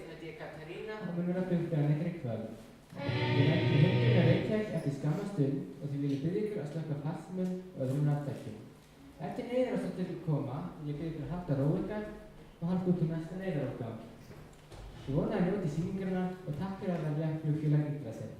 sem heiti ég Katarina og mun vera flugbæðan ykkur í kvöld. Við lentum hundurinn að Reykjavík eftir skamma stund og því vil ég biðja ykkur að slökkva farsmun og öðrum raftækjum. Eftir neyðarástandið koma vil ég biðja ykkur að halda ró ykkar og halda út næsta neyðarástand. Ég vona að njóti sýningarinnar og takk fyrir að velja flugfélag Yggdrasil.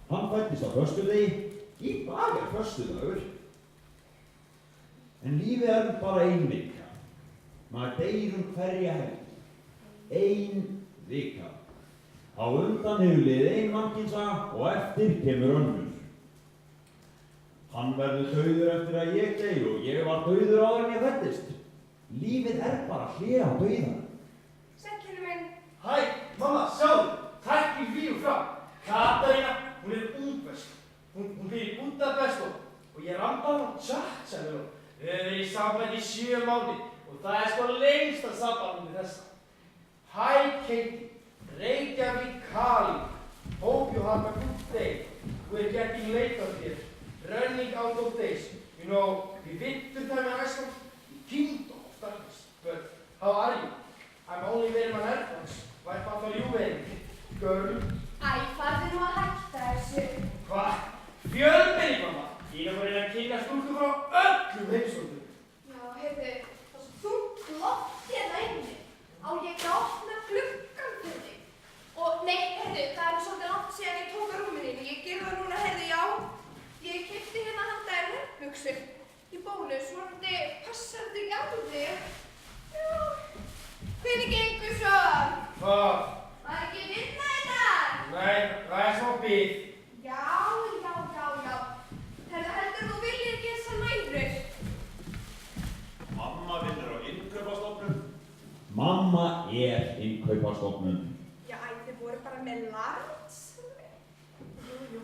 Hann fæddist á föstudegi, í dag er föstudagur. En lífið bara ein vika. Maður deyr hverja helgi. 1 vika. Á undan hefur liðið 1 mannkynnsaga og eftir kemur önnur. Hann verður dauður eftir að ég dey og ég var dauður áður en ég fæddist. Lífið bara hlé á dauðanum. Sæll, minn. Hæ, mamma, sjáðu, tækni við og frá. Katarína, hún ungversk. Hún býr í Budapest og ég rambaði hún tjatt, sagði hún. Við höfum verið í sambandi í 7 mánuði og það sko lengsta samband með þessa. Hi, Katie. Reykjavík, Kali. Hope you have a good day. We're getting late out here. Running out of days. You know, the winter time in Iceland, the kingdom of darkness. But how are you? I'm only wearing my AirPods. What are you wearing, girl? Æ, farðu nú að hætta þessu. Hvað? Fjölmenni, mamma. Ég er bara að kynna stúlku frá öllum heimsóknum. Já, heyrðu, það er svo þungt loft hérna inni. Á ég ekki að opna gluggann fyrir þig. Og nei, heyrðu, það er svolítið langt síðan ég tók að rúminu þínu. Ég gerði það núna, heyrðu, já. Ég keypti hérna handa þér nærbuxur í Bónus. Vonandi passar þetta ekki á þig. Já. Hvernig gengur svo? Hvað? Var ekki vinna í dag? Nei, það er smá bið. Já. Heldur þú viljið ekki þessa nærur? Mamma vinnur á innkaupastofnun. Mamma innkaupastofnun. Já, þið voru bara með Lars. Jú.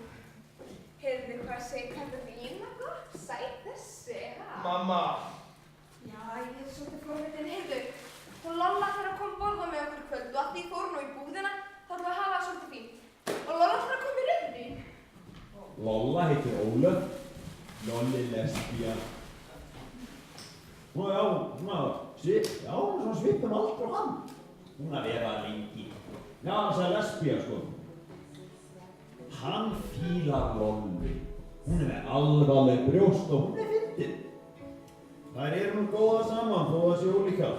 Heyrðu, hvað segir Katarina gott? Sæt þessi, ha? Mamma. Já, ég er svolítið forvitin. Heyrðu, hún Lolla þarf að koma að borða með okkur í kvöld og að því fór nú í búðina þarf að hafa það svolítið fínt. Og Lolla þarf að koma í rauðvín. Lolla heitir Ólöf. Lolli lesbía. Nú já, hún er svona svipum aldur og hann. Hún að vera lengi. Já, það er lesbía sko. Hann fílar Lollu. Hún er með alvarleg brjóst og hún er fyndin. Þær eru nú góða saman þó það sé ólíkar.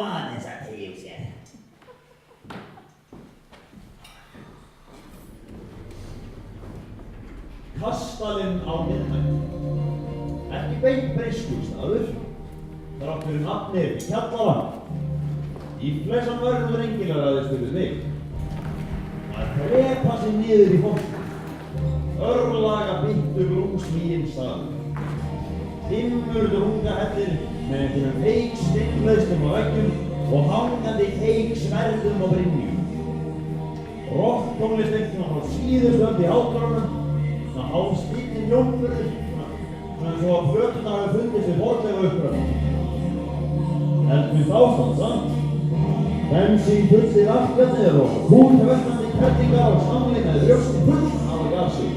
aðeins að tegja úr sér. Kastalinn á miðnætti. Ekki beint breiskustafur. Þrátt fyrir nafnið í kjallara. Í flessan vörður engilaræðist fyrir þig. Að trepa sig niður í fólk. Örlaga byttu grúsmíinn staður. Dimmur drungahellir með einhverjum heik steinleiðslum á veggjum og hangandi heik sverðum á brynjum. Rocktónlist einhvern frá síðustönd í háttorunum, svona hálfstítin jónfurður, svona eins og að fötuna hafi fundist við fornlega uppröðum. Eldmynd ástand samt. Bensín fullir afgjarnir og húnverkandi kellingar og samleinaði brjósti full af gasi.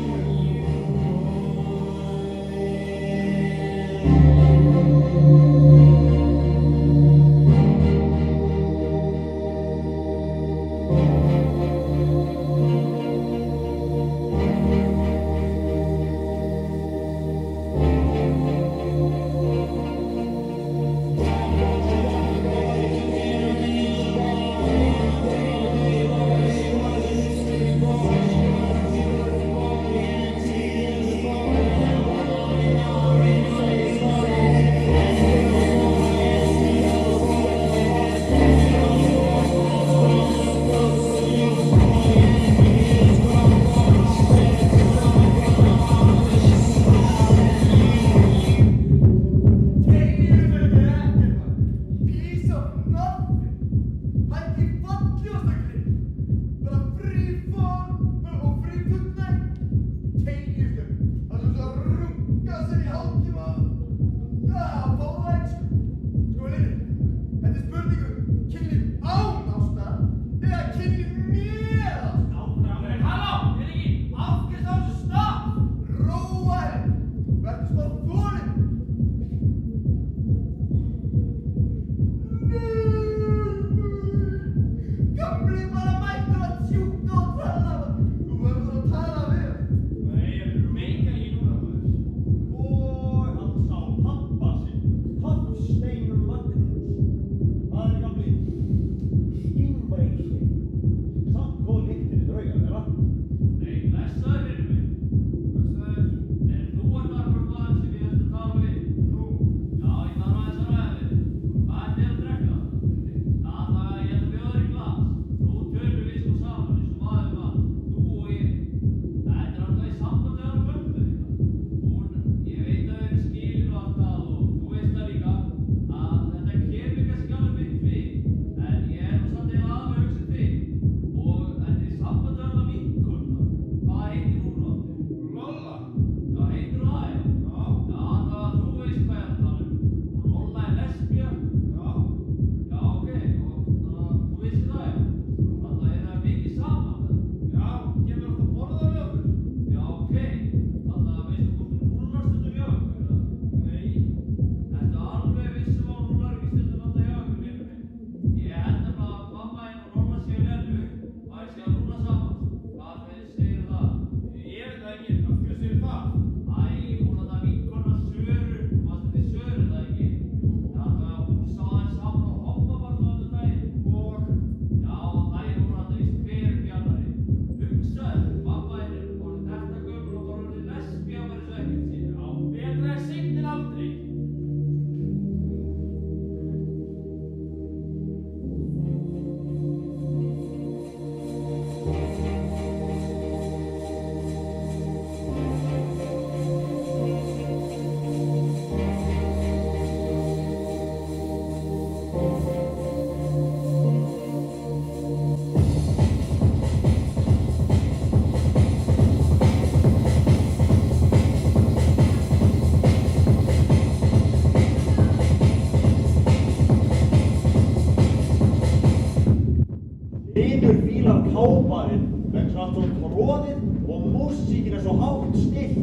Káparinn vegna svo tróðinn og músíkin svo hátt stillt.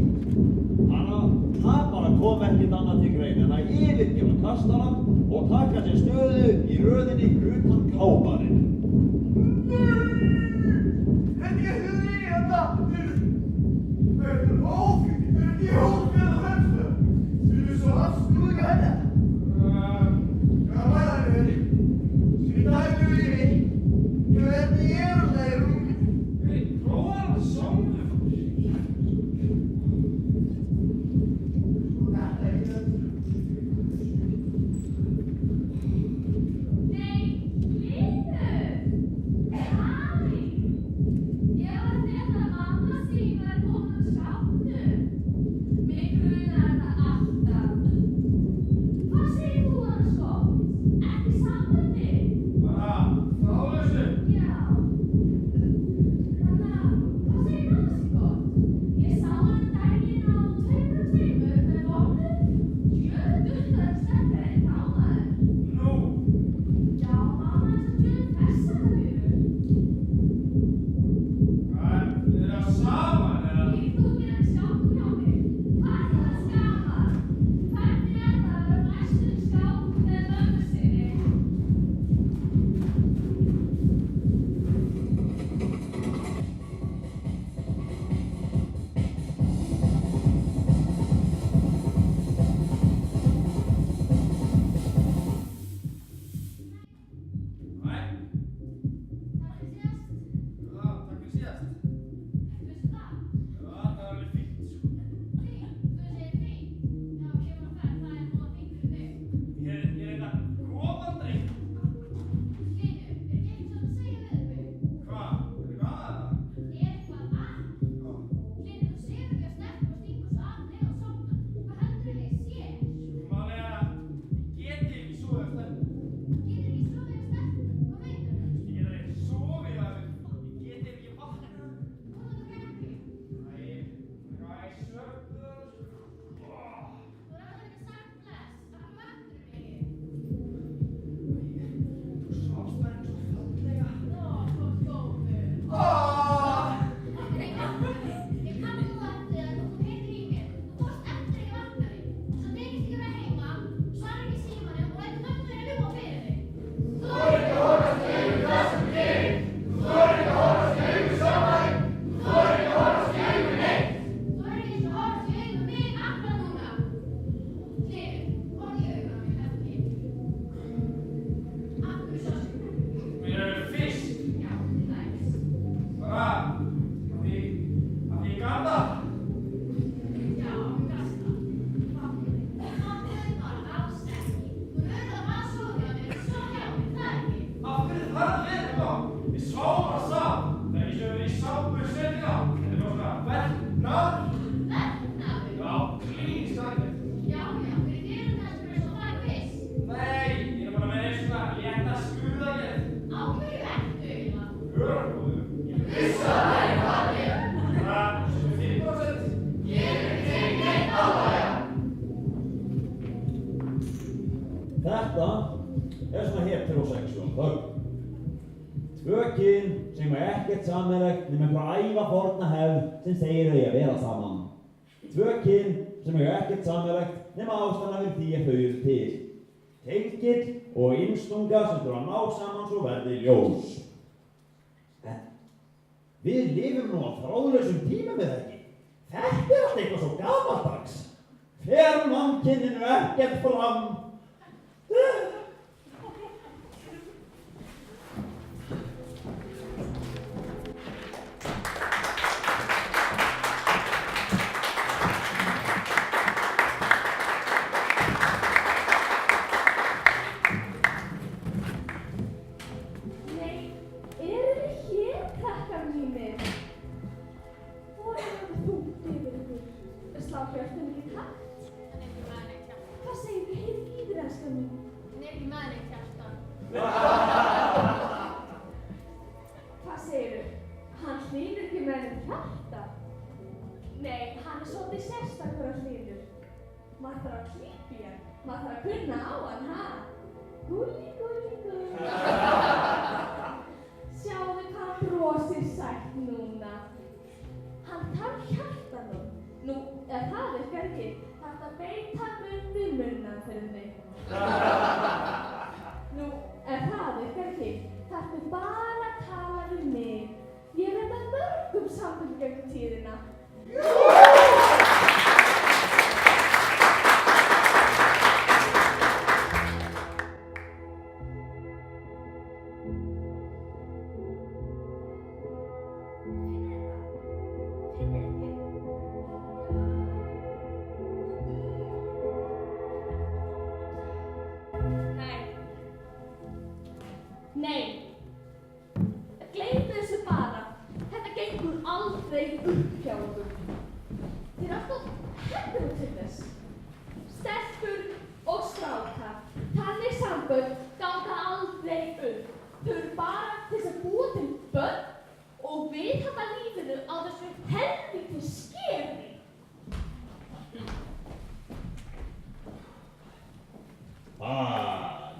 Það bara kom ekkert annað til greina en að yfirgefa kastalann og taka sér stöðu í röðinni utan káparinn. Þetta er því þetta! Þetta er ófíkt! Þetta er ekki ófíkt að fremstu! Þið svo afsnúðu ekki henni! Hvað væri það henni? þögn. Tvö kyn sem er ekkert sameiginlegt nema einhver ævaforna hefð sem segir þau að vera saman. Tvö kyn sem er ekkert sameiginlegt nema ástæðan fyrir því að þau eru til. Tengill og innstunga sem þurfa að ná saman svo verði ljós. En við lifum nú á þráðlausum tímum með ekki. Þetta allt eitthvað svo gamaldags. Fer mannkyninu ekkert fram.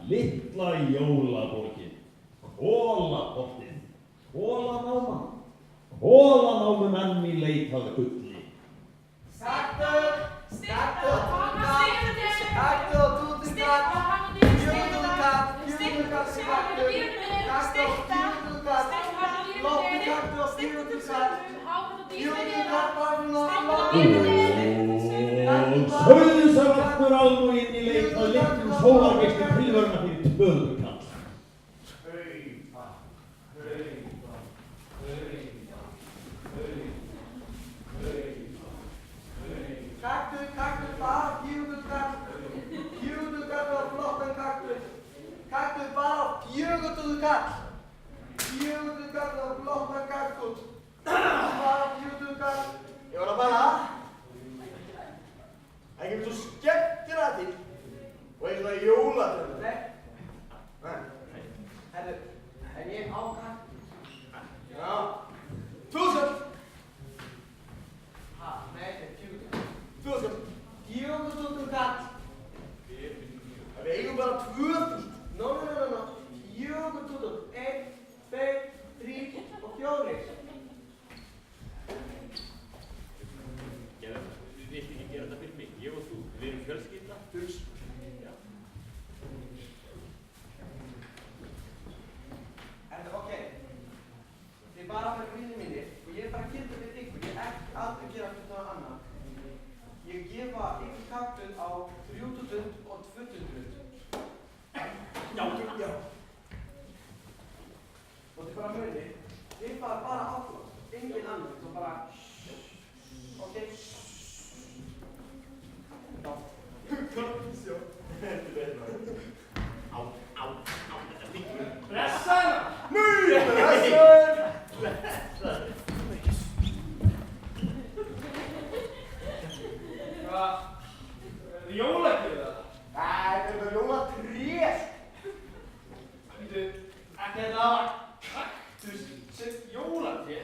Litla jólaborgin, kolapottinn, kolanáman, kolanámumenn í leit að gulli. Staktur, tútugat, júdugat, Sausar aftur almúginn í leit að litlum sólargeistum tilvöruna fyrir tvöðukall. Kaktur, bara fjögurdugat og flottan kaktur. Kaktur bara fjögurdugat. Fjögurdugat og flottan kaktur. Bara fjögurdugat. Ég var að bara. Það kemur svo skemmtilega til og eins og það jólatröð. Nei. Herru, er ég á kaktur? Já. 1000. Ha, nei, þetta er 2000. 4.000 kall. Við eigum bara 2000. No. 4.000. 1, 2, 3 og 4. Viltu ekki gera þetta fyrir mig? Ég og þú, við erum fjölskylda. Já. Ok. Þið bara fyrir vinið mínir og ég er bara að gera þetta fyrir ykkur. Ég er ekki aldrei að gera eitthvað annað. Ég gefa ykkur kaktun á 3000 og 200. Já. Og þið bara munið, þið fara bara áfram, engin annar, svo bara ok. Já. Sjó. Þetta er betra. Á, þetta þykir. Blessaður! Nei, blessaður! Hvað? Jólagjöf það? Nei, þetta er jólatrés. Býtu, ekki þetta að hafa kaktus sem jólatré?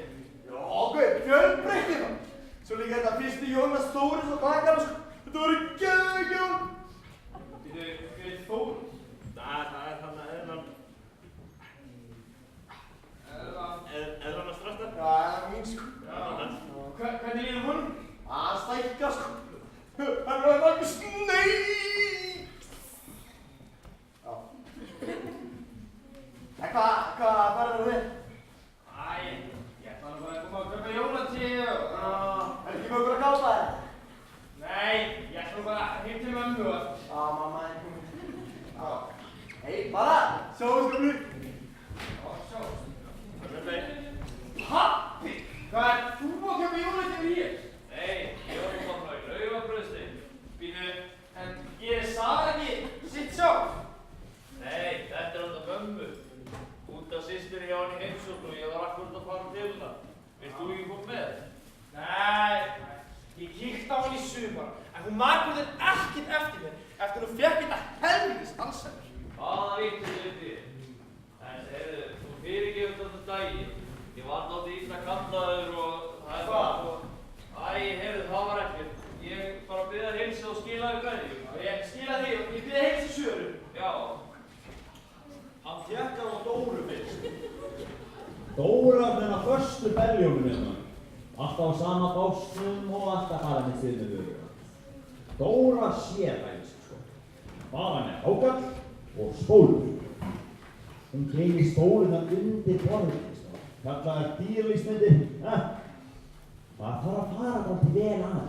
Já, ok, fjölbreyttir það. Svo líka þetta fyrstu jólastóri svo bakar og þetta voru geðveikt jól. Býtu, hver er Þór? Það er hann að hennan þú með? Æ, ég ætla nú bara að koma að kaupa jólatré og... Er ekki með okkur að kápa þér? Nei, ég ætla nú bara heim til mömmu og allt. Mamma er komin. Hei, bara! Sjáumst, gamli! Sjáumst. Pappi! Hvað er þú að kaupa jólatré hér? Nei, ég var nú bara í laufabrauðstein. Bínu, en gerir Sara ekki sitt sjálf? Nei, þetta er handa mömmu. Út af systur hjá hann í heimsókn og ég var akkurat að fara til hana. Vilt þú ekki koma með? Nei, ég kíkti á hann í sumar, en hún margur þér ekkert eftir mér eftir hún fekk þetta helvítis Alzheimer. Hvaða vittu þið þið? En heyrðu, þú fyrirgefur þetta daginn. Ég var náttúrulega illa kallaður og það er bara og... Æ, heyrðu, það var ekkert. Ég bara byrði að heilsa og skila þér kveðju. Ég skila þig og ég byrði að heilsa Söru. Já. Hann tékkar á Dóru fyrst. Dóra þennan förstu beljónum hérna. Alltaf á sama básnum og alltaf fara með þið með vöru. Dóra sérhæfist, sko. Bara með hákall og spólur. Hún geymir spóluna undir borðið, sko. Kallaði dýrlýsmyndi. Það þarf að fara þátti vel að.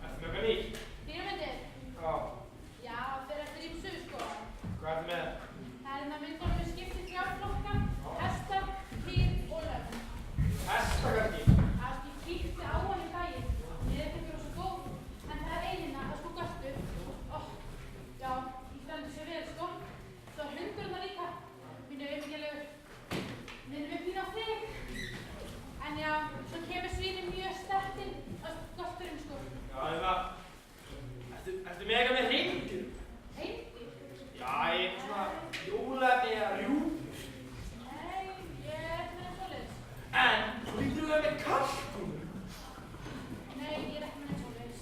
Ertu með eitthvað nýtt? Dýramyndir? Já. Já, fyrir eftir ímsu, sko. Hvað ertu með? Það er myndunum við skiptið 3 flokka, hestar, kýr og lögn. Hesta kannski? Ég kíkti á hann í daginn. Ég er ekki svo góð, en það er einina, það sko göttu. Já, ég stendur sér vel, sko. Svo hundurinn það líka. Mínu auðvitað minnum við pínu á þig. En já, svo kemur svínin mjög sterkt inn á götturinn, sko. Já, ertu með eitthvað með reyndir? Reyndir? Já, ég svona jólaefni eða rjúpur. Nei, ég er ekki með svoleiðis. En, þú lítur þú með kalkúnur? Nei, ég er ekki með svoleiðis.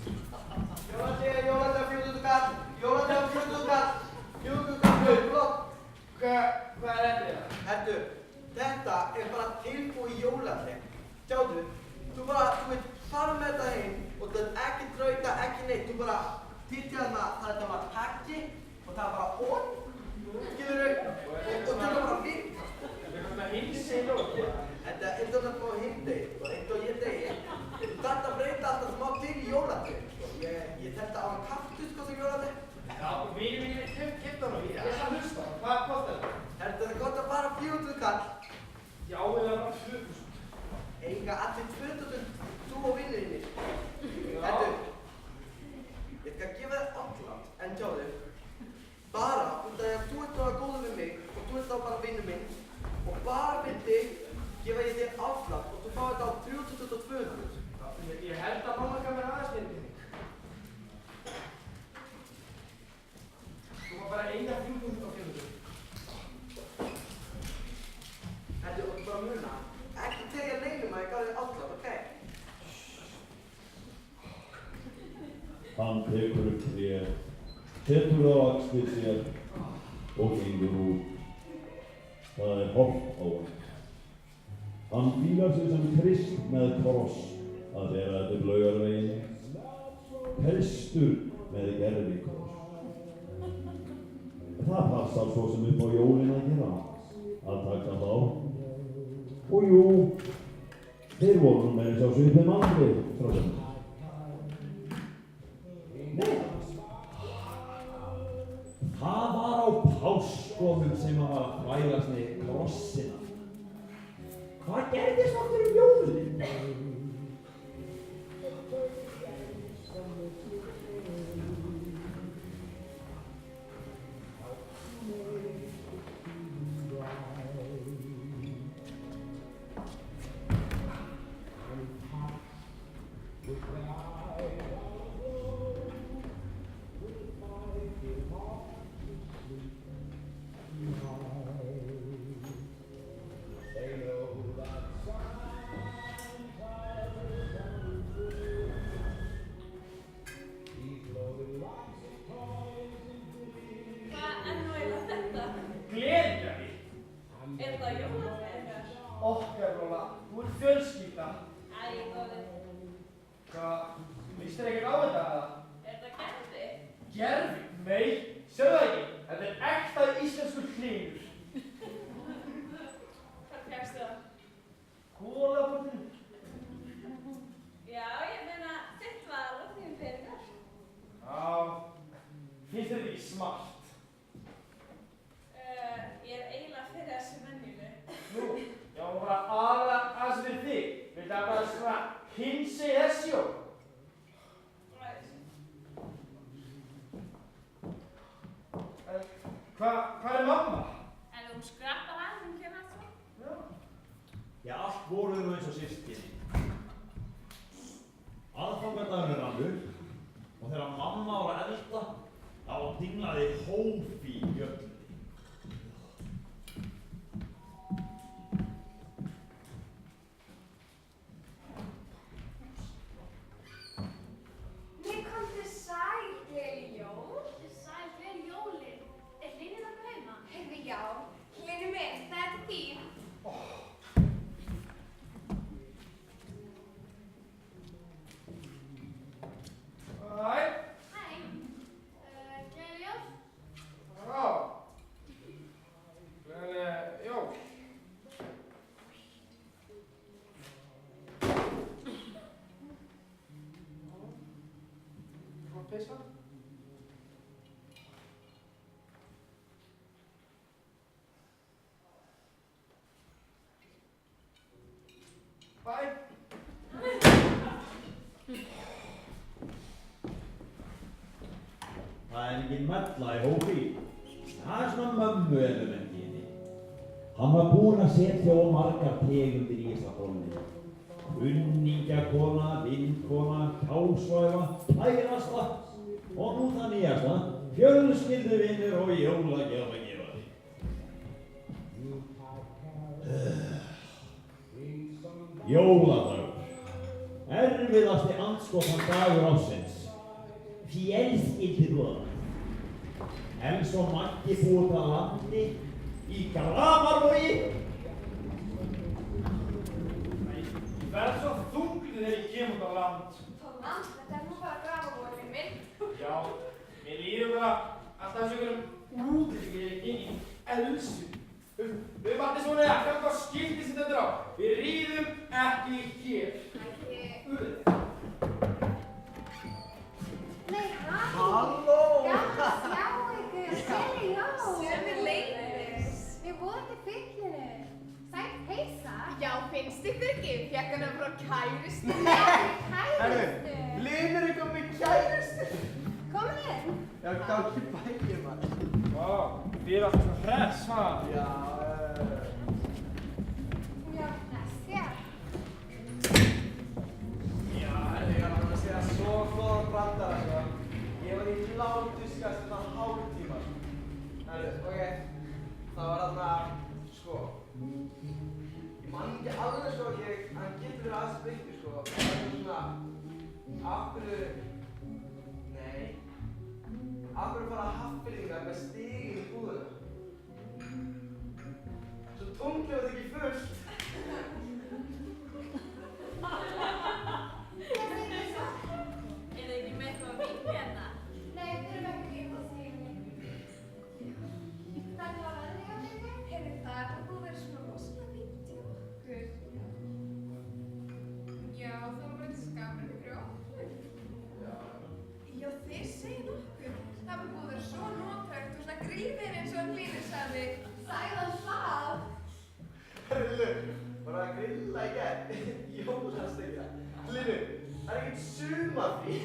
Jólatré, 4.000 kall. Jólatré, 4.000 kall. 4.000 kall, flott. Hvað er þetta? Hertu, þetta er bara tilbúið jólatré. Sjáðu, þú veit fara með þetta heim og það er ekki drauga, ekki neitt. Þú bara týrti þarna, það er þetta bara takki og það er bara on. Skilurðu? Og það er bara virka. Þetta er svona hinsegin jólatré. Þetta er svona på hindegi og eitt og ég degi. Þú þarft að breyta alltaf smá til í jólatré. Ég þetta á hann kaktus sko sem jólatré. Já, og mínir kipta nú. Ég ætla að hlusta. Hvað kostar þetta? Þetta er gott að bara 4.000 kall. Já, eða bara 2.000. Eiga allir 2.000, þú og vinnirinn. Hertu, ég skal gefa þér allan, en sjáðu, bara út af að þú ert náða góður við mig og þú ert þá bara vinnur minn og bara fyrir þig gefa ég þér afslátt og þú fá þetta á 3.200. Ég held að mamma kann vera aðeins með þig. Þú var bara eina 3.500. Hertu, og þú bara muna, ekki tegja neinum að ég gaf þér afslátt, ok? Hann tekur upp tréð, setur það á axlir sér og gengur út. Það er horft á hann. Hann fílar sig sem Krist með kross að bera þetta Laugarveginn. Hestur með gervikross. Það passar svo sem upp á jólin að gera, að taka þá. Og jú, þeir voru nú meira sá svipum aldrei frá þeim. Nei, það var á páskomum sem hann var að þvælast með krossina. Hvað gerðist aftur jólin? hinsegin þessi jól. Hvað mamma? En þú skrappar aðeins um kemur svo? Já. Já, allt voru nú eins og systkini. Aðfangadagurinn rann upp og þegar mamma var að elda, þá dinglaði hófi í bjöllunni. Nei, komdu sæl, gleðileg jól. Sæl, gleðileg jólin. Er Hlynur þarna heima? Heyrðu, já, Hlynur minn, það er til þín. Hæ. Hæ. Gleðileg jól. Já. Gleðileg jól. Hvað pissa? Bye. Það er engin mella í hófi. Það er svona mömmu element í henni. Hann var búinn að setja á margar tegundir í þessa bolli. Unningjakona, vinkona, kásvæfa, kærasta og nú það nýjasta, fjölskylduvinur og jólagjafagefari. Jóladagur. Erfiðasti andskotan dagur ársins. Fjölskylduvinur. Eins og Maggi búið að landi í Grafarvogi. Ég verð svo þunglið þegar ég kem út á land. Tónland, þetta er nú bara Grafarvogur minn. Já, mér líður bara alltaf eins og einhverjum útlendingi þegar ég inn í Elsu. Við erum allir svona að hjálpa skildi sem þetta er á. Við ríðum ekki hér. Nei, Halló! gaman að sjá ykkur. Gleðileg jól. Sömuleiðis. Við vorum til fyllinu. Sætt heilsa. Já, finnst ykkur ekki? Fékk hana frá kærustu. Kærustu. Hlynur er komið kærustu. Komin inn. Já, gangi bækir maður. Vá, þið eru alltaf svona hress, ha? Já, Já, þessi. Já, ég var að segja svo góðan brandara, sko. Ég var í hlátuskast svona hálftíma, sko. Ok, það var þarna, sko. Ég man ekki alveg, sko, hann getur verið aðeins breyttur, sko. Það var svona, af hverju, nei, af hverju fara Hafnfirðingar með stigin í búðuna? Svo tunglið þetta ekki fullt. Er þið ekki með eitthvað að vinna hérna? Nei, við erum ekki við það stíðinni. Hvernig var veðrið hjá þér? Heyrðu, það er búið að vera svona rosalega fínt hjá okkur. Já, það var bara þessi skapur ykkur okkur. Já, þið segið nokkuð. Það var búið að vera svo nothægt og svona gríðir eins og Hlynur sagði. Sæðan það. Herru, bara að grilla í gegn. Jólastekja. Hlynur, það er ekkert sumarfrí.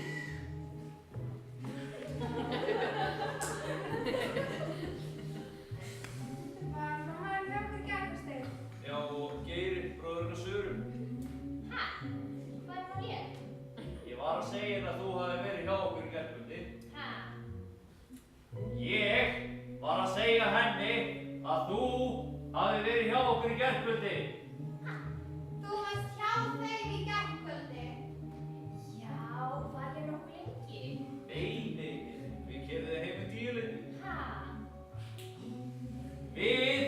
Var mamma hjá okkur gærumstegn? Já, og Geir, bróðurinn og Sörum. Hæ? Hvað var ég? Ég var að segja henni að þú hafi verið hjá okkur í gærkvöldi. Hæ? Ég var að segja henni að þú hafi verið hjá okkur í gærkvöldi. Þú varst hjá þeim í gærkvöldi. Já, var ég nokkuð lengi? Nei, við keyrðum heim um 10-leyti. Hæ? Við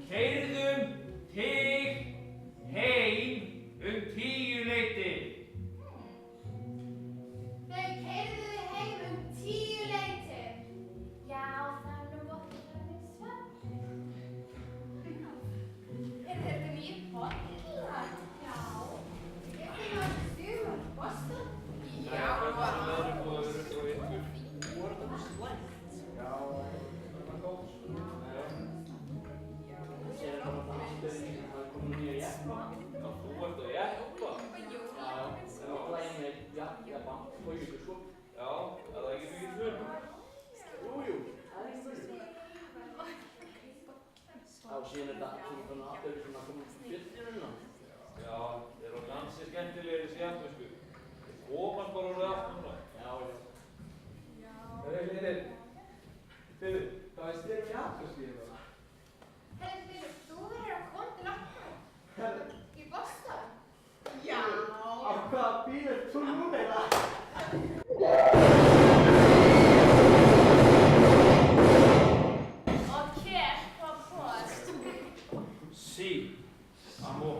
keyrðum þig heim um 10-leyti. Þau keyrðu þig heim um 10 leyti. Já, það er nú gott að það er svart. Er þetta nýja síðan er þetta svona allir svona komin fjöllirinn. Já, þeir eru ansi skemmtilegir í japansku. Þeir komast bara úr það aftur núna. Já. Heyrðu, hvað veist þér japansku ég bara? Heyrðu, þú verður að koma til okkar í Boston. Já. Af hvaða bíl er þú núna? Okay, vad post. Sí, amor.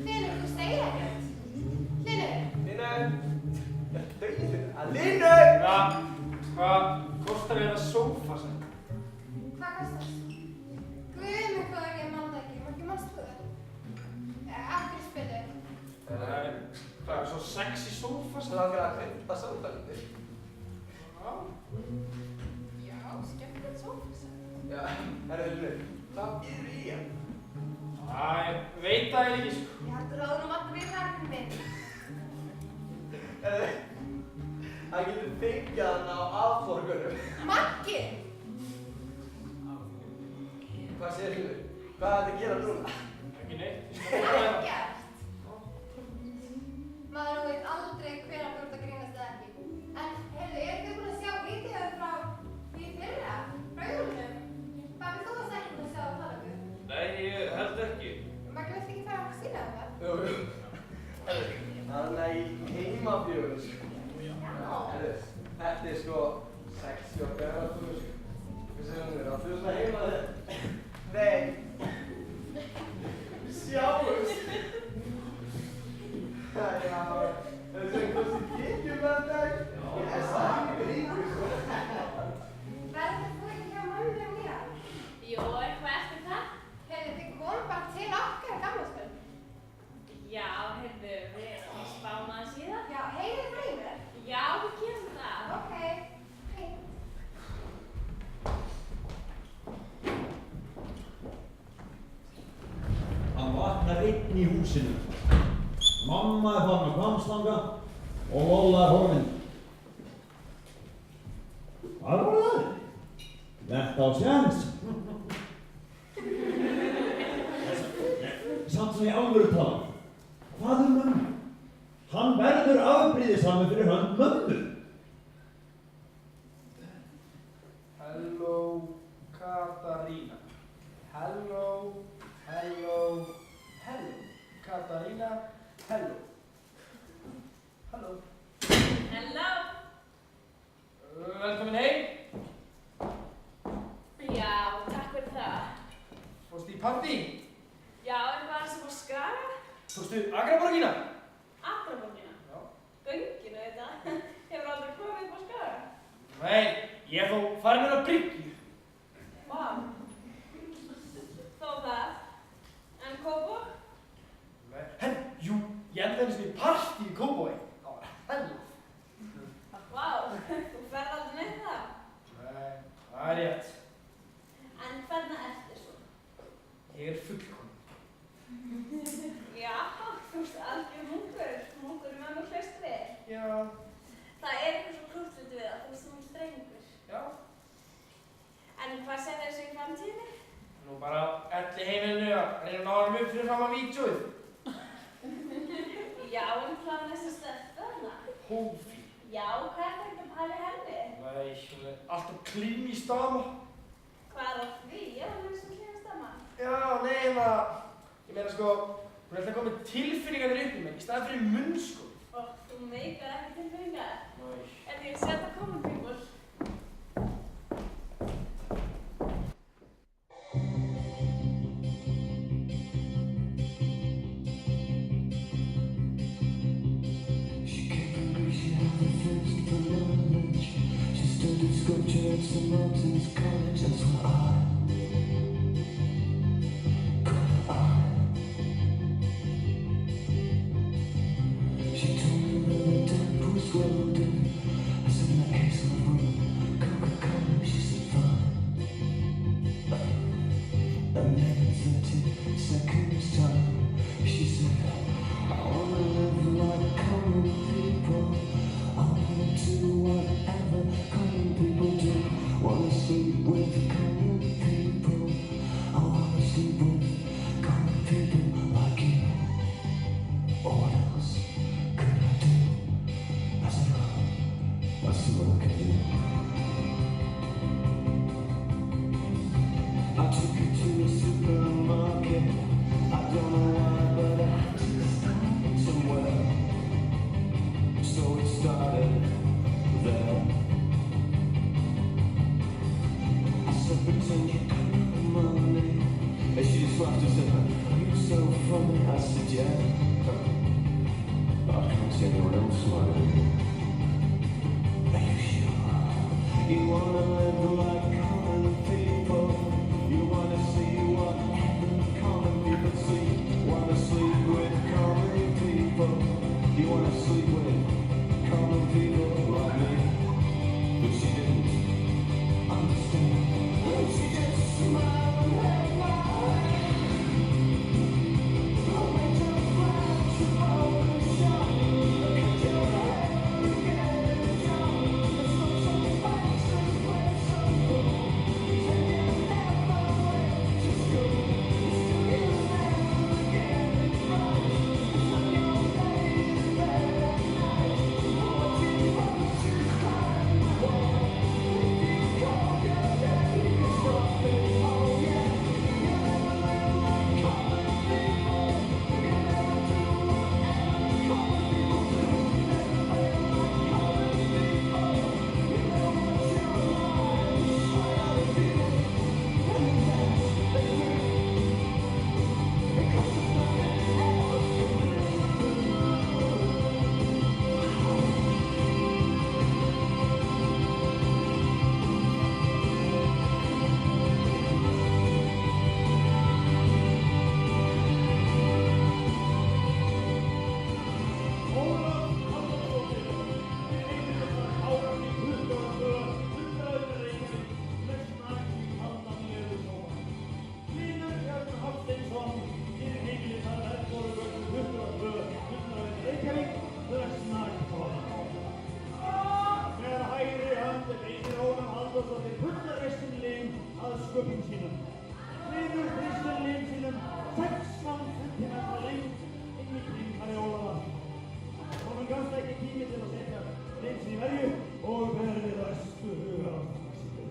Hlynur, þú segir ekkert. Hlynur, Linur! Ja, hvað kostar þetta sófa sem? hvað kostar það? Guð mig hvað ekki mann ekki, var ekki mannst þú það? Akkur spilur. Hvað er svo sexy sófa sem? Langar að hreinda sótalítið. Já, skemmtilegt sófa sem. Já, herðu Linur, hvað býður í hann? Æ, veit það ekki sko. Ég heldur að þú nú máttu við hærfinn minn. Herðu, það getur fengið hann á aðforgunum. Maggi! Hvað segir Linur? Hvað er þetta að gera núna? Ekki neitt. Ekkert. Maður veit aldrei hver að búið að grínast eða ekki. En, heyrðu, eru þið búin að sjá vídeóið frá því fyrra? Frá jólunum? Babi, þú varst ekki búin að sjá það tala um? Nei, ég held ekki. Maggi, viltu ekki fara að sína það? Jú. Þannig í heimabjóðus. Herðu, þetta er sko sexy og beratúr. Hvað segir hún þér? Áttu svona heima þér? Nei. Sjáumst. Já, þessu er kosti kíkjum með dag. Ég er saman ríkur sko. Verður þú ekki hjá mömmu og mér? Jo, eitthvað eftir það? Heyrðu, þið komum bara til okkar í gammalskvöld. Já, heyrðu, við spáum aðeins í það. Já, heyrðu frá mér. Já, við gerum það. Ok, fínt. Hann vaknar einn í húsinu. Mamma er farin á Hvammstanga og Lolla er horfin. Hvað var það? Lent á séns. Samt sem í alvöru tala. Hvað mömmu? Hann verður afbrýðisamur fyrir hönd mömmu. Hello, Katarína. Hello, hello, hello. Katarína, hello. Hello. Hello. Velkomin heim. Já, takk fyrir það. Fórstu í partí? Já, eitthvað sem á Skaga? Fórstu Akraborgina? Akraborgina? Já. Gönginu, þetta. Hefur aldrei komið upp á Skaga? Nei, ég er þó farin á Bryggju. Vá. Þó það. En Kópavog? Jú, ég enda einu sinni í partí í Kópavogi. Það var hella. Vá, þú ferð aldrei neitt það? Nei, það er rétt. En hvernig ertu svo? Ég er fullkominn. Já, þú ert algjör munkur. Munkur í mömmu klaustri. Já. Það er eitthvað svo krúttlegt við það, þú ert svona strengur. Já. En hvað segir þessu í framtíðinni? Nú bara elli heimilinu að reyna að ná hann upp fyrir fram að vídeóið. Já, en hvað er þessi stelpa þarna? Hófi. Já, hvað er þetta að pæla í henni? Nei, hún er alltaf klín í stama. Hvað er á því? Ég var með sem klínast að mann. Já, nei, ég meina sko, hún er alltaf komið tilfinningarnir upp í mig í staðan fyrir munnskóð. Og þú meikar ekki tilfinningar. Nei. En ég set að koma people. Sculpture of St. Martin's College, that's where I She told me that the damp was golden. I said in the case of the room, Coca-Cola, she said fine. And then in 30 seconds time, she said sleep with common people like me. But she didn't understand. She just smiled and held my hand. I'll make your flash of open shot. Cut your hair and get it done. Let's go some fights and play some pool. And you never wait to school. Still you never get it right. It's not your day to bed at night. What you want to climb the wall. If you call your day, you stop it. Oh yeah. You never live like common people. You never do whatever common people do. You never live like common people. You know what your life is trying to do. And that's the truth. Because there's nothing else to do. Ólaf Halldórsdóttir, við einhverjum árafni 22, 100 Reykjavík, lausnar í aldanlegu sóma. Hlynur Björn Hafsteinsson, fyrir heimilið þar Eldborgum 22, 100 Reykjavík, lausnar í sóma. Með hægri hönd beinir Ólaf Halldórsdóttir fullreistinlegum að sköpum sínum. Hlynur hristinlegum sínum 16 cm lengt inn í kringari Ólafar. Honum gafst ekki tími til að setja prinsinn í verju og verði ræstu hugar á sig.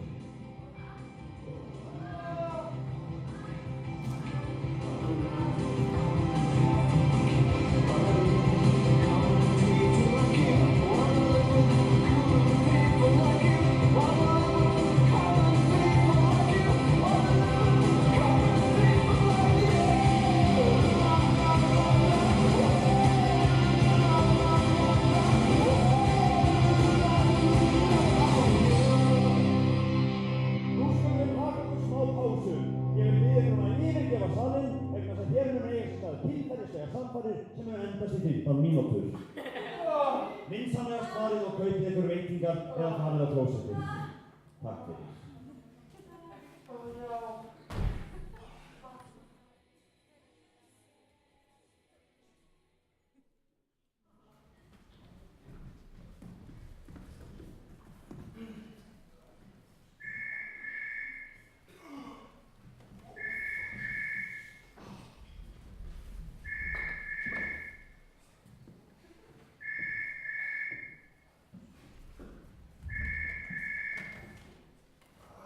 Nú skulum við taka okkur smá pásu. Ég vil biðja ykkur að yfirgefa salinn vegna þess að hér mun eiga sér stað tilferðislegar samfarir sem mun endast í 15 mínútur. Vinsamlegast farið og kaupið ykkur veitingar eða farið á klósettið. Takk fyrir.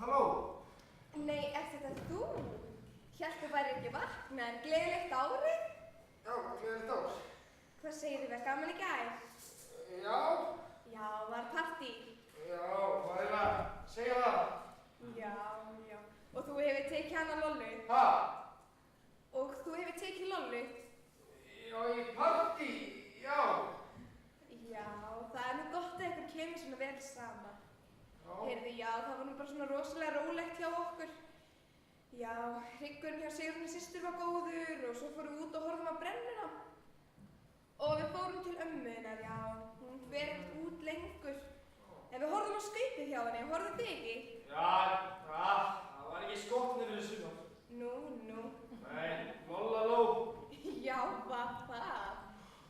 Halló? Nei, er þetta þú? Hélt þú væri ekki vakna en gleðilegt árið? Já, gleðilegt ár. Hvað segir þið, var gaman í gær? Já, Já, var partí? já, hvað er það? Segja það. Já, já. Og þú hefur tekið hana Lollu? Ha? Og þú hefur tekið Lollu? Já, í partí, já. Já, það er nú gott að ykkur kemur svona vel saman. Já. Heyrðu, já, það var nú bara svona rosalega rólegt hjá okkur. Já, hryggurinn hjá Sigrúnu systur var góður og svo fórum við út og horfðum á brennuna. Og við fórum til ömmunar, já, hún fer ekkert út lengur. En við horfðum á skaupið hjá henni, horfðu þið ekki? Já, það var ekki skotnir fyrir sumar. Nú. Nei, lollaló. Já, hvað það?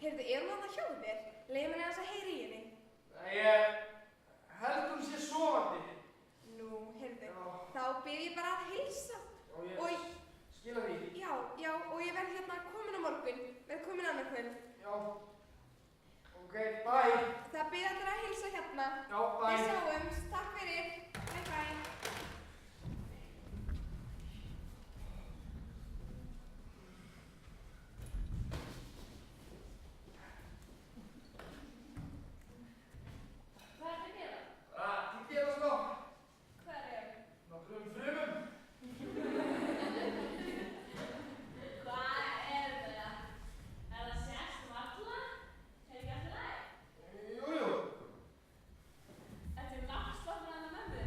Heyrðu, er hún þarna hjá þér? Leið mér aðeins að heyra í henni. Nei, ég held hún sé sofandi. Nú, heyrðu, Já. þá bið ég bara að heilsa. Og ég Og skila því. já, og ég verð hérna komin á morgun. Verð komin annað kvöld. Já. Ok, bye. Það bið allir að heilsa hérna. Já, bye. Við sjáumst. Takk fyrir. Bye bye. Hvað ertu að gera? Ég gera sko. Hvað er ég? Nokkrum frumum. Hvað er það? Er það sérst varla? Er ekki alltaf læg? Jú. Þetta er náttúrulega með mömmu.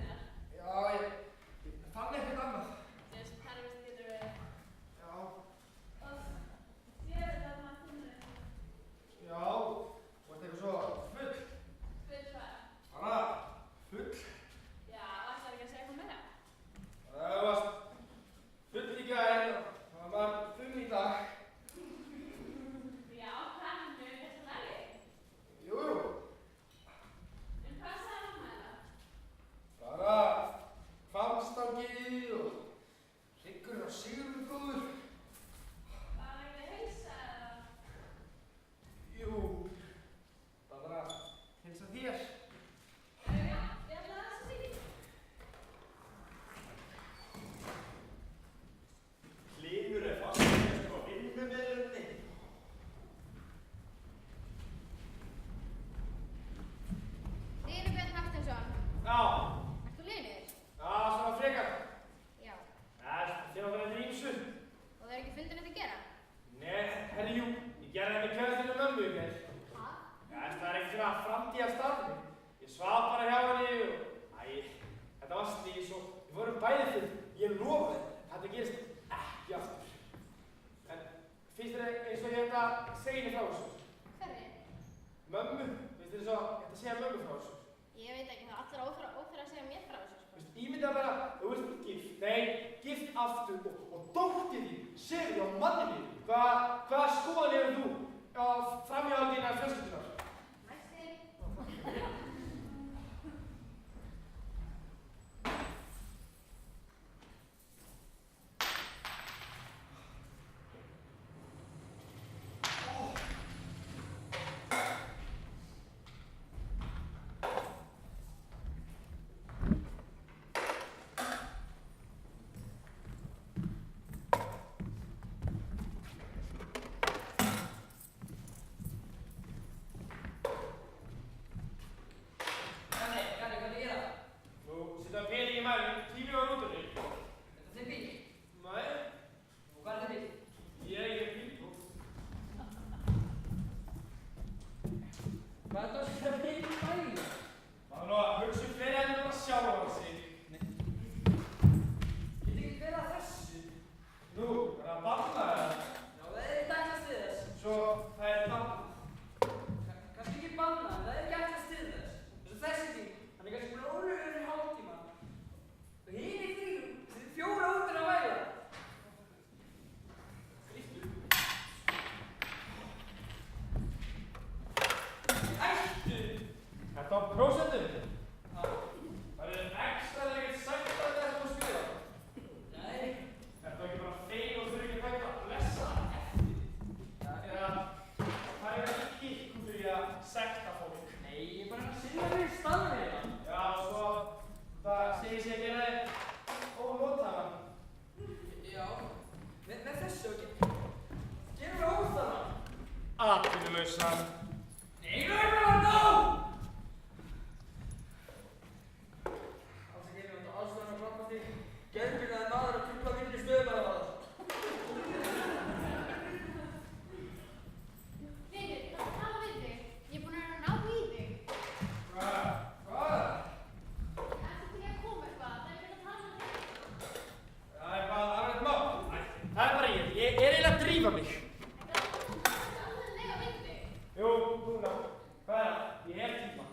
lofa þér, þetta gerist ekki aftur. En finnst þér eins og ég ætti að segja henni frá þessu? Hverri? Mömmu, finnst þér eins og ég ætti að segja mömmu frá þessu? Ég veit ekki, það er allir óþarf að segja mér frá þessu, sko. Ímyndaðu bara, þú ert gift, gift aftur og dóttir þín sefur hjá manni þín. Hvaða skoðun hefur þú á framhjáhald þínar fjölskyldunar? Næsti. Atvinnulausan. Nei, nú er bara nóg! Afsakið, ég átti aðstæðan að klappa því. Geðbyrnaði maður að trufla vinnu stöðumælavarðar. Vinur, ég ætla að tala við þig. Ég er búin að ná í þig. Hvað? Ertu til að koma eitthvað? Það er verið að tala með þig. Það er bara alveg mál. Það er bara ég er eiginlega að drífa mig. Jú, núna. Hvað er það? Ég hef tíma.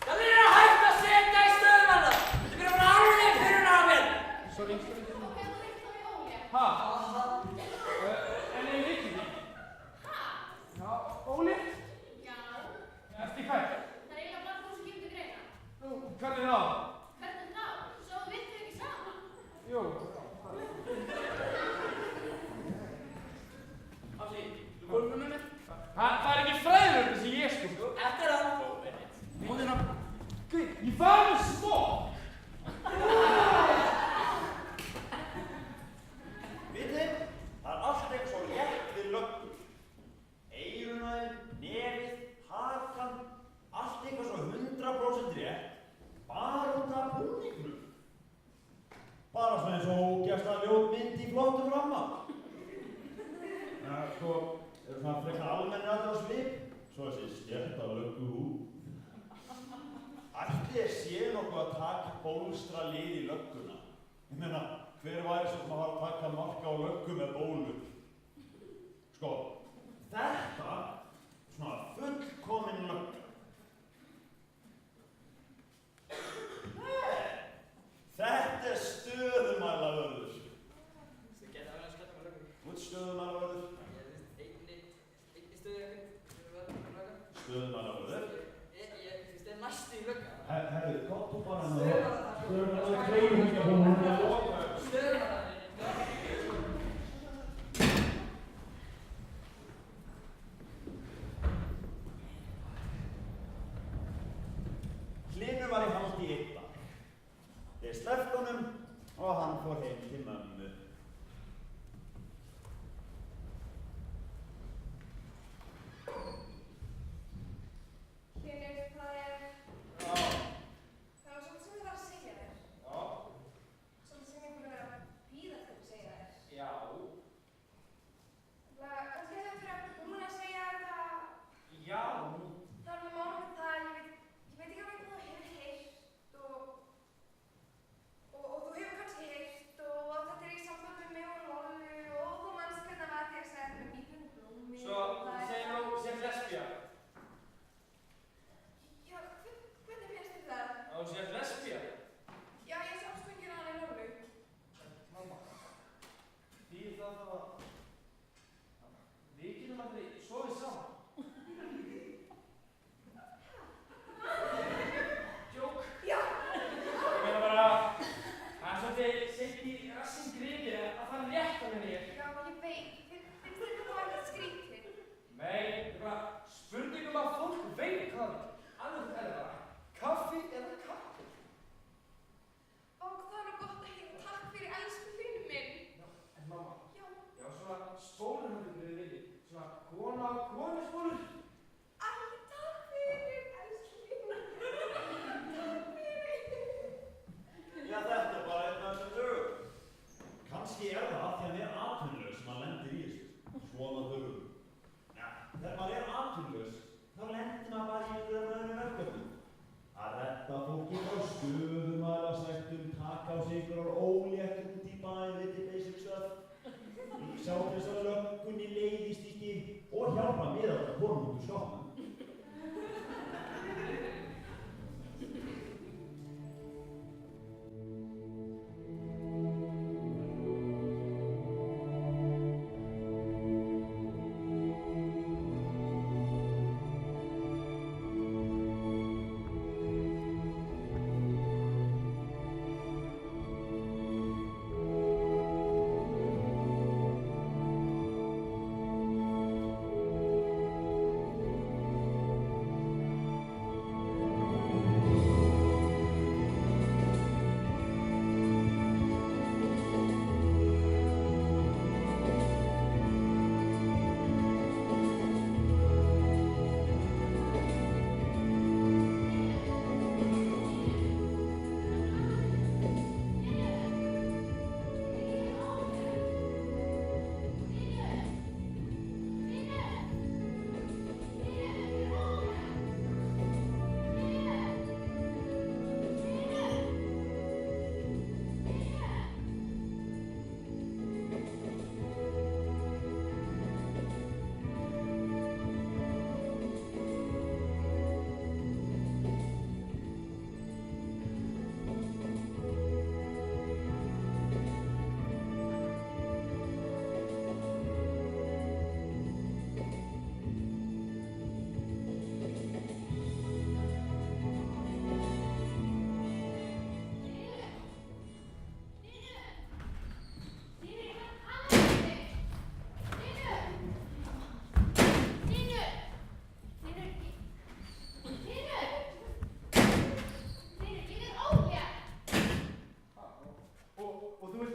Það er að hægt að setja í stöðumæla! Þetta byrja bara alveg fyrir á mér! Sorry. Ok, þú veit þá í Óli. Ha? En ég veit ekki. Ha? Já, Óli? Já. Eftir hvað? Það er eiginlega bara þú sem kemur til greina. Nú, hvernig þá? Hvernig þá? Svo við vitum ekki saman. Jú. Komum með mér? Það er ekki fræðilegt sem ég sko. Eftir það. Móðina. Ég var með smá. Vitið, það er allt eitthvað svo létt við löggur. Eyrunæðin, nefið, hakan, allt eitthvað svo 100% rétt. Bara út af búningnum. Bara svona eins og ógeðslega ljót mynd í flottum ramma. Já, sko, eru svona frekar almennir allir á svip, svo þessi stjætta löggu hút. Ætti sé nokkuð að taka bólstra lið í lögguna. Ég meina, hver væri svo sem að fara að taka marka á löggu með bólu? Sko, þetta er svona fullkomin lögga. Þetta er stöðumælavörður. Þú geta verið að skella með lögum. Þú ert stöðumælavörður. Einni stöðu Stöðumælavörður. Ég finnst þið næstu í lögga. Herðu, gott þú bara með Hlynur var í haldi í einn dag. Þeir slepptu honum og hann fór heim til mömmu. Hlynur, það er... Já. Það var svona sem ég var að segja þér. Já. Svona sem ég búin að vera að bíða til að segja þér. Já. Kannski það fyrir að búin að segja þetta... Já. Það er með málum með það, ég veit ekki hvað Kannski er það af því að hann er atvinnulaus sem hann lendir í þessu. Svona þurfum. Ja, þegar maður er atvinnulaus, þá lendir maður bara í einhverjum öðrum verkefnum. Að redda fólki frá stöðumælasektum, taka á sig einhverjar óléttur út í bæ, viti basic stuff. Sjá þess að löggunni leiðist ekki og hjálpa mér að konum út úr skápnum.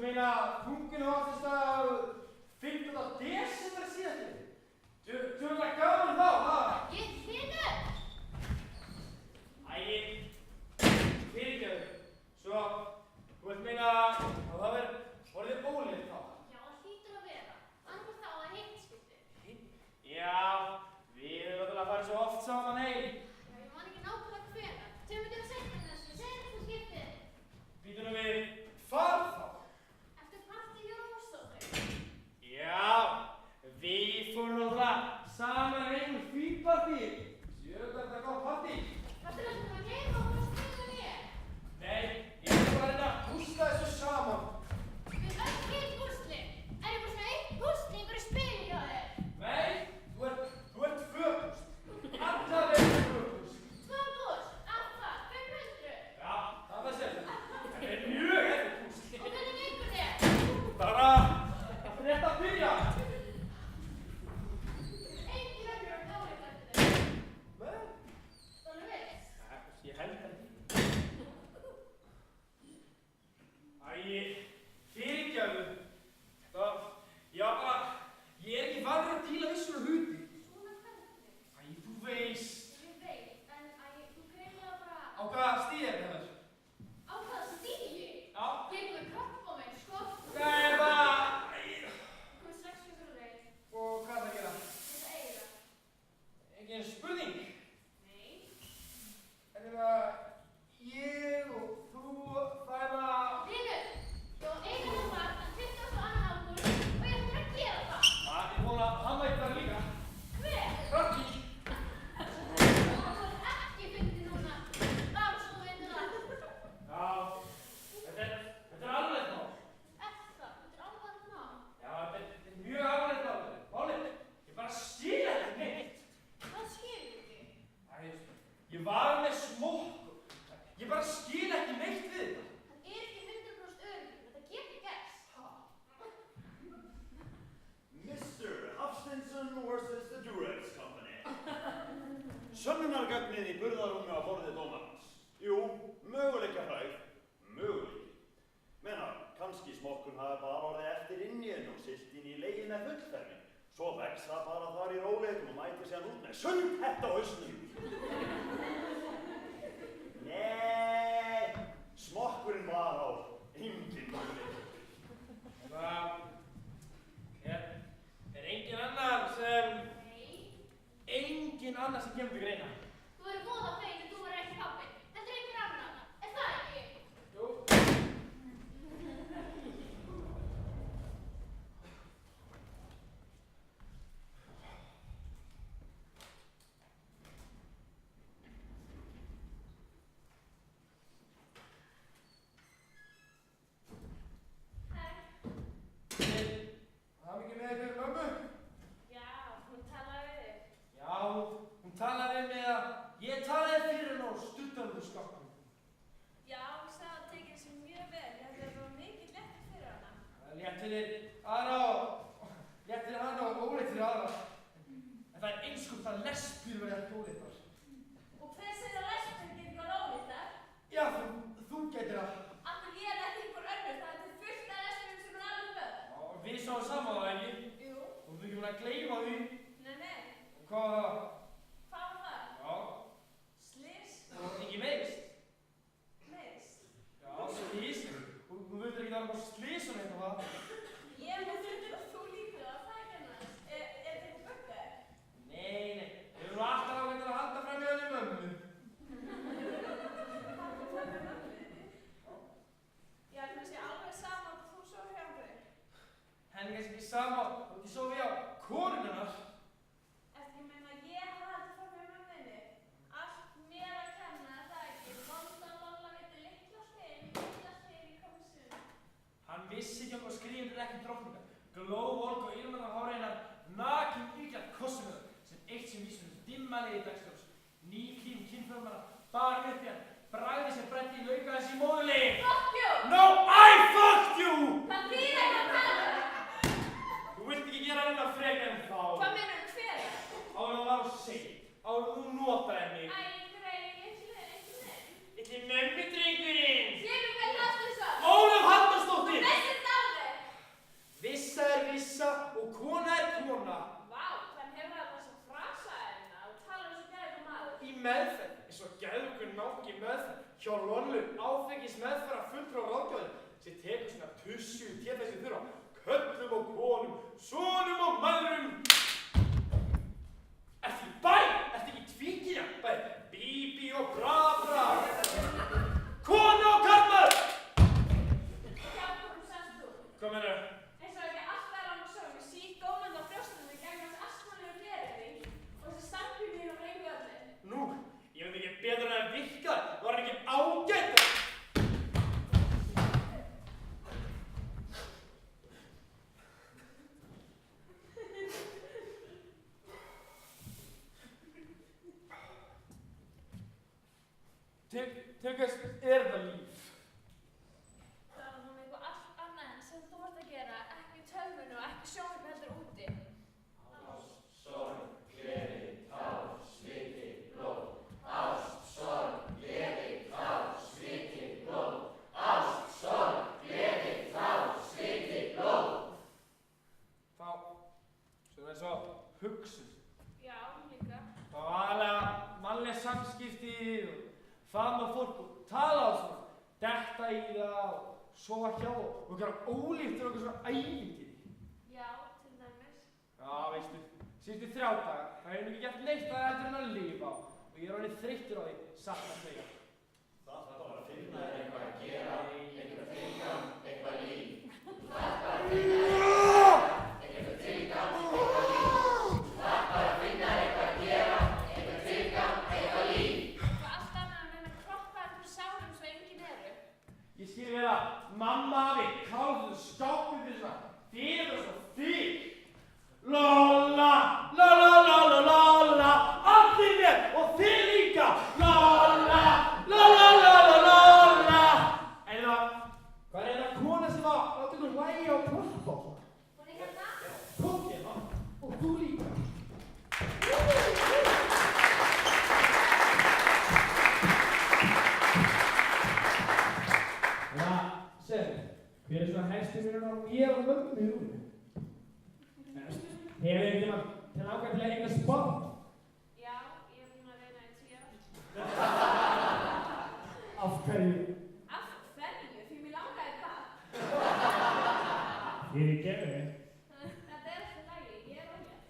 Þunginu á þess að 15. desember síðastliðið. Djöfull gaman þá, ha? Ég Hlynur! Fyrirgefðu. Svo, þú vilt meina að það verður orðið óleitt þá? Já, það hlýtur að vera. Annars þá að heimskipti. Já, við erum að fara svo oft saman heim. Já, ég man ekki nákvæmlega hvenær. Töfum við að segja þessu, segja þetta skiptið. Býtum við hvað þá? Eftir partí hjá Rósa og þau. Já, við fórum náttúrulega saman heim úr fýtpartí. Þetta gott partí. Þetta er alltaf að gleyma og bara spila mér. Nei, ég er bara að reyna að púsla þessu saman. Við erum öll heilt púsli. Er ég bara svona eitt púsli ykkur í spili hjá þér? Nei, þú ert föpust. Alla veginn föpust. 2 pús, af hvað? 500? Já, það sér þetta. Þetta er mjög erfið púsl. Og hvernig gengur þér? Bara, það er rétt að byrja. Engin önnur á gáleikvættinu. Nei, Það er veist. ég held ekki. Fyrirgefðu. Já, bara, ég er ekki vanur að díla við svona hluti. Svona hvernig? Þú veist. Ég veit, en þú greinilega bara... Á hvaða stíð er þetta? Á hvaða stígi? Já. Ég er með krabbaminn, sko. Hvað er það? Komið strax fyrir þig. Og hvað er það að gera? Þetta eiga. Engin spurning. Nei. En ég og þú fæða... Hlynur, ég á eiga núna en 22. ágúst og ég ætla að gera það. Ég vona að hann veit það líka. Hver? Raggi. Það er ekki fyndið núna. Bara svo þú veitir það. Já, þetta er alveg mál. Þetta er alvarlegt mál. Já, þetta er mjög alveg mál. Málið, ég bara skil ekki neitt. Það skilur ekki. Ég var með smokk. Ég bara skil ekki neitt við þetta. Það er ekki 100% öryggur. Þetta getur gerst. Mr. Hafsteinsson vs. the Durex Company. Sönnunargagnið í burðarúmi á borði dómarans. Jú, möguleikafræð, möguleiki. Menar, kannski smokkun hafi bara orðið eftir inni en og siglt inn í legið með fullfermi. Svo vex það bara þar í róleikum og mætir sér út með sundhett á hausnum. Nei, smokkurinn var á engin möguleik. annað sem kemur til greina. Þú verður voða fegin en þú verður ekki pabbi. Þetta er einhver annar þarna. Er það ekki? Jú. Hamingju með ykkur mömmu? Já, hún talaði við þig. Já, hún talaði við mig að ég talaði fyrir henni og stuttan úr skapnum. Já, hún sagði að tekið þessu mjög vel. Ég held að það var mikið létt fyrir hana. Létt fyrir aðra og létt fyrir hana og óleitt fyrir aðra. En það er einskjöld að lesbíur verða ekki óleittar. Og hver segir að lesbíur getur ekki verið óléttar? Já, þú getur það. Akkur ég er ekki einhver önnur, það er til fullt af lesbíum sem er alveg börn. Og við sáum saman á það ekki. Jú. Og þú ekki búin að gleyma því. Nei. Og hvað var það? Hvað var það? Já. Slys? Það var ekki meist. Meist? Já, slís. Þú veitur ekki það var slís og neitt og það. Ég með þurftur og þú líka það, það er ekki annars. Er þetta eitthvað böggar? Nei. Við erum alltaf ágættir að halda fram í henni mömmu. Já, kannski alveg sama að þú svo hjá mig. Henni kannski ekki sama og því svo við á konunnar. Eftir ég meina að ég haldi fram með mömmunni. Allt mér að kenna, er það ekki? Vonda Lolla veitir litla stein í komsun. Hann vissi ekki okkur skrifundur ekki drottningar. Glóvolk og ilmann á háreinar, nakin ylgjart kostumöður sem eitt sem vísum dimmalegi dagsljóns. Nýklífum kynfrömmara, barinn upp í hann, bragði sem bretti í lauka hans í móðulegi. Fuck you! No, I fucked you! Hvað þýðir þetta að tala? Þú vilt ekki gera hennar frekar en þá. Hvað meinar þú hver? Áður en það var að segja, áður en þú notaði mig. Æ, greið, ekki. Þetta er mömmudrengurinn. Ég vil vel haft þess að. Ólöf Halldórsdóttir. Veist þetta alveg? Vissa er vissa og kona er kona. Vá, þann hefur það þess að frasa hérna og tala um svo gæðið maður. Í meðferð, eins og geðveikur náungi í meðferð, hjá Lollu áfengis meðferð að fulltrúa ráðgjöður sem tekur svona tussu til þessi þurfa, köllum og konum, sonum og maðurum. Ertu í bæ? Ertu ekki tvíkja? Bæði bíbí og bra. Kona og karlmaður! Hjálpurum sannst þú. Hvað meinar? Eins og ekki allt er án og svo með síðdómandi á brjóstunum gegn hans astmannlegu glereyði og þessi stampjumín og reyngu öllu. Nú, ég veit ekki betur en að virka, var hann ekki ágætt? Til hvers er það líf? Það var nú eitthvað allt annað en sem þú ert að gera, ekki í tölvunni og ekki sjónvarpi heldur úti. Ást, sorg, gleði, tár, sviti, blóð. Ást, sorg, gleði, tár, sviti, blóð. Ást, sorg, gleði, tár, sviti, blóð. Þá, svona eins og hugsun. Já, líka. Það var aðalega mannleg samskipti og faðma fólk og tala á svona, detta í það og sofa hjá og gera ólíkt og eitthvað svona ævintýri. Já, til dæmis. Já, veistu, síðustu 3 daga, það hefur ekki gert neitt að heldur en að lifa og ég er orðið þreyttur á því, satt að segja. Það þarf bara að finna þér Eitthvað að gera, eitthvað tilgang, eitthvað líf. Eitthvað tilgang, eitthvað líf. Það bara að finna eitthvað að gera, eitthvað tilgang, eitthvað líf. Eitthvað allt annað en að kroppa einhver sárum svo engin eru. Ég skil vel að mamma hafi káðuð skápið fyrir svona fyrir og svo fyrir. Lolla, lolla, lolla, lolla, allir með og þið líka. Lolla, lolla, lolla, lolla. En það, hvað er þetta kona sem var láta ykkur hlæja og klappa á svona? Hún er hérna. Kom hérna og þú líka. Já, segðu, hver er svona helstu munurinn á mér og mömmu í rúminu? Hefur þið einhvern veginn til ákvæm til að eignast barn? Já, ég er búin að reyna í 10 ár. Af hverju? Af hverju? Því mér langaði það. Fyrir gefið. Þetta er alltaf lagi, ég er ólétt.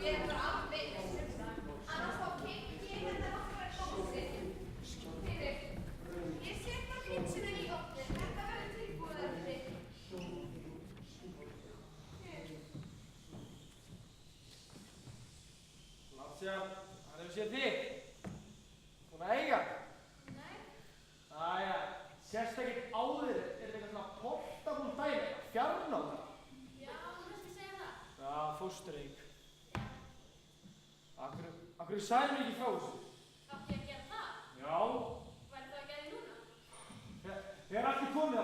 Ég er bara alveg annars þá kemur ég hérna nokkra klósið. Fyrir, ég set bara pizzuna í ofninn. Þetta verður tilbúið eftir. Latsja, hann hefur séð þig. Búin að eiga? Nei. Æja, sérst ekkert á þér. Er þetta eitthvað svona portabúl dæmi? Fjarnáta? Já, þú veist ég segja það. Já, fóstureyk. Af hverju sagði mér ekki frá þessu? Átti ég að gera það? Já. Væri það ekki að því núna? Þegar allt er komið á,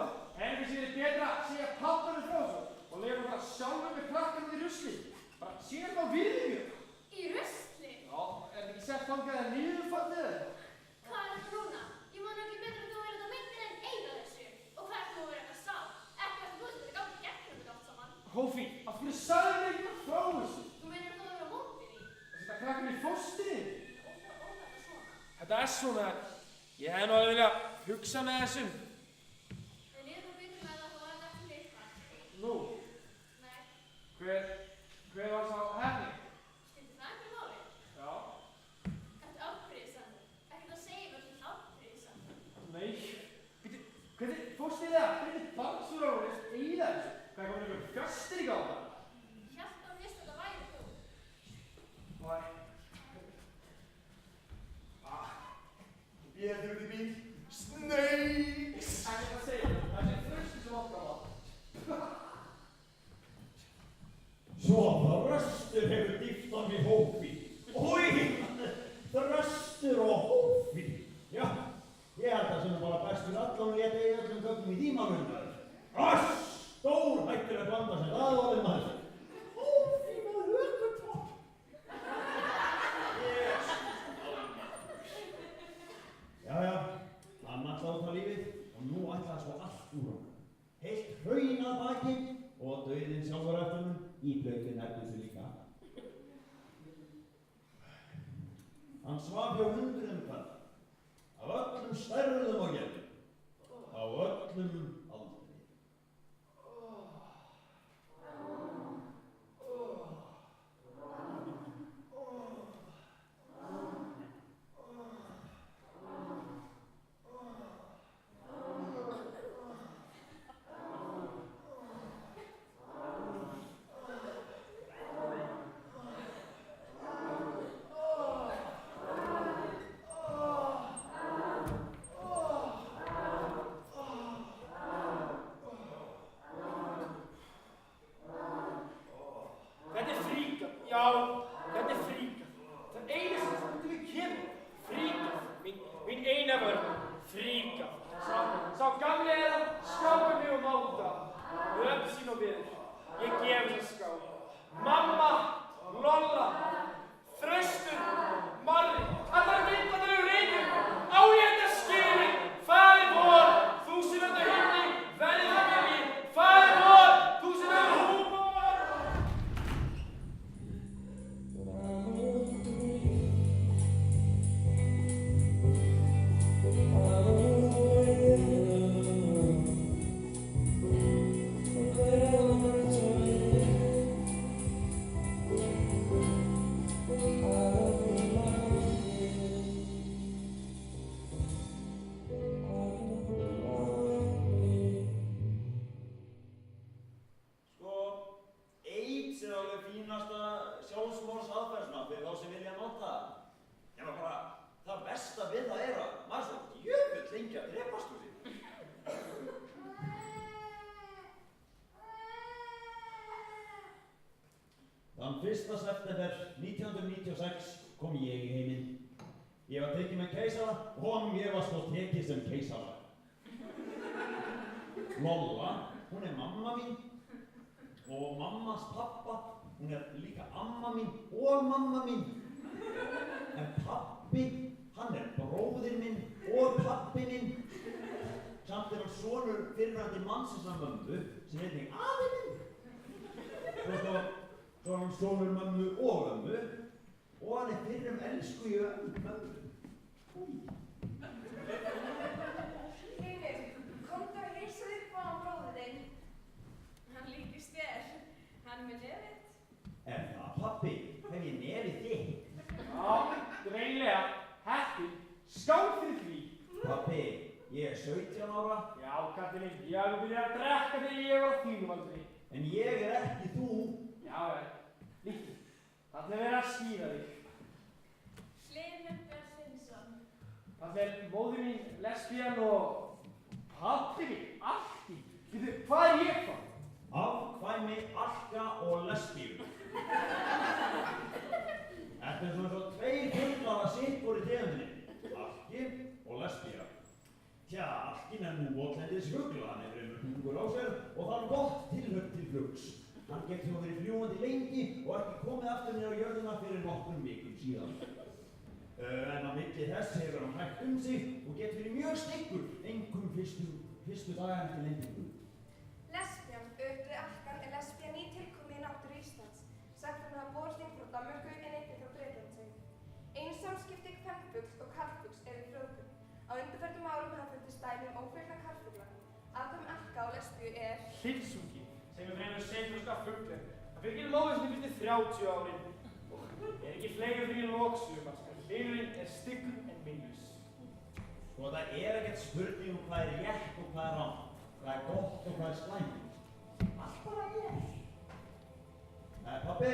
ekki sé þið betra að segja pappanum frá þessu og leiða bara sjálfur með krakkanum í rusli. Bara sér það á virðingu. Í rusli? Já, er þetta ekki sett þangað að niðurfallið þetta? Hvað er þetta núna? Ég man ekki betur að þú verður þetta meintir en eiga þessu. Og hvað er þú að vera eitthvað sá? Ekki að þú veist þetta gangi gegnum þetta allt saman. Hófi, af hverju sagði mér ekki frá þessu? Þú meinar að þú verður á móti því? Að setja krakkan í fóstrið? Þetta svona. Þetta er svona. Ég hef nú alveg viljað hugsa með þessum. En ég er það betur með það að þú verður ekki leikmar. Nú, Nei. hver var sá hefni? Skildi það einhver máli? Já. Ertu afbrýðisamur? Ekkert að segja mér sem afbrýðisamur. Nei. Býttu, hvernig fórst þið það? Hvernig barnsúr á þessu eiginlega þessu? Hvað er komin einhver fjöstir í gáða? Ég hélt að vissi þetta væri þú. Nei. Ég er út í bíl. Snakes! Ekkert að segja, það sé þröstu sem átt á það. Svo þröstur hefur dýftan í hófi. Ói! Þröstur og hófi. Já, ég held að sem er bara bestur allan létt í öllum gögnum í tímanum. Stór hættur að blanda sér aðvalið maður. Hófi maður ökkutopp. Jæja, hann ætla út á lífið og nú ætla svo allt úr honum. Heilt hraun að baki og dauðinn sjálfur eftir honum í blötu nærbuðu líka. Hann svaf hjá hundruðum kvenna, af öllum stærðum og gerðum, á öllum aldri. Þetta er fríkað. Já, þetta er fríkað. Það einu sem þetta við kemur. Fríkað. Mín eina vörn. Fríkað. Sá gamli er að skáka mig og máta. Öfn sín og viður. Ég gef þessi skák. Mamma, Lolla, Þröstur, Marri. Allar myndaður úr reynum. Á ég þetta skilin. Faðir vor, þú sem ert á himni. Verði það með mér. Faðir vor, þú sem ert á húmor. Sko, AIDS er alveg fínasta sjálfsmorðsaðferð fyrir þá sem vilja nota það. Nema bara, það besta við það er að maður svo djöfull lengi að drepast úr því. Þann 1. september 1996 kom ég í heiminn. Ég var tekið með keisara og mér var svo tekið sem keisara. Lolla, hún er mamma mín og mammas pappa, hún er líka amma mín og mamma mín. En pappi, hann er bróðir minn og pappi minn. Samt er hann sonur fyrrverandi mannsins af mömmu sem heitir afi minn. Svo er hann sonur mömmu og ömmu og hann er fyrrum elsku í mömmu. Heimir, komdu að heilsa upp á bróður þinn. Hann líkist þér. Hann er með nefið. Er það pappi? Hef ég kallinn minn, ég hafði byrjað að drekka þegar ég var á þínum aldri. En ég er ekki þú. Já, líktu. Þarna er verið að skýra þig. Hlynur Björnsson. Þarna er móðir mín lesbían og pabbi mín, allt í. Veitu, hvað er ég þá? Afkvæmi, alka og lesbíu. Þetta er svona svo tveir fuglar að sitt voru í tegundinni. Alki og lesbía. Tja, alkin er nú votlendis fugla, hann er fremur hungur á sér og þarf gott tilhögg til flugs. Hann getur þó verið fljúgandi lengi og ekki komið aftur niður á jörðina fyrir nokkrum vikum síðan. En á milli þess hefur hann hægt sig og getur verið mjög styggur, einkum fyrstu dagar eftir lendingu. Lesbían, öðru alkan, er lesbían nýtilkomið í náttúru Íslands. Sagt að hafa borist inn frá Danmörku en einnig frá Bretlandseyjum. Einu samskipti kvenfugls og karlfugls eru í frjóvgun. Á undanförnum árum hafa fundist dæmi ófrjóvgna karlfugla. Afkvæmi alka og lesbíu er Hlynsungi, sem er fremur seifurska fugl. Það fyrir ekki lóðið sem fyrstu 30 árin. Og er ekki fleiri fyrir loksumar. Hlynurinn er styggur en minnus. Sko það er ekkert spurning hvað er rétt og hvað er rangt. Hvað er gott og hvað er slæmt. Allt bara er. Pabbi,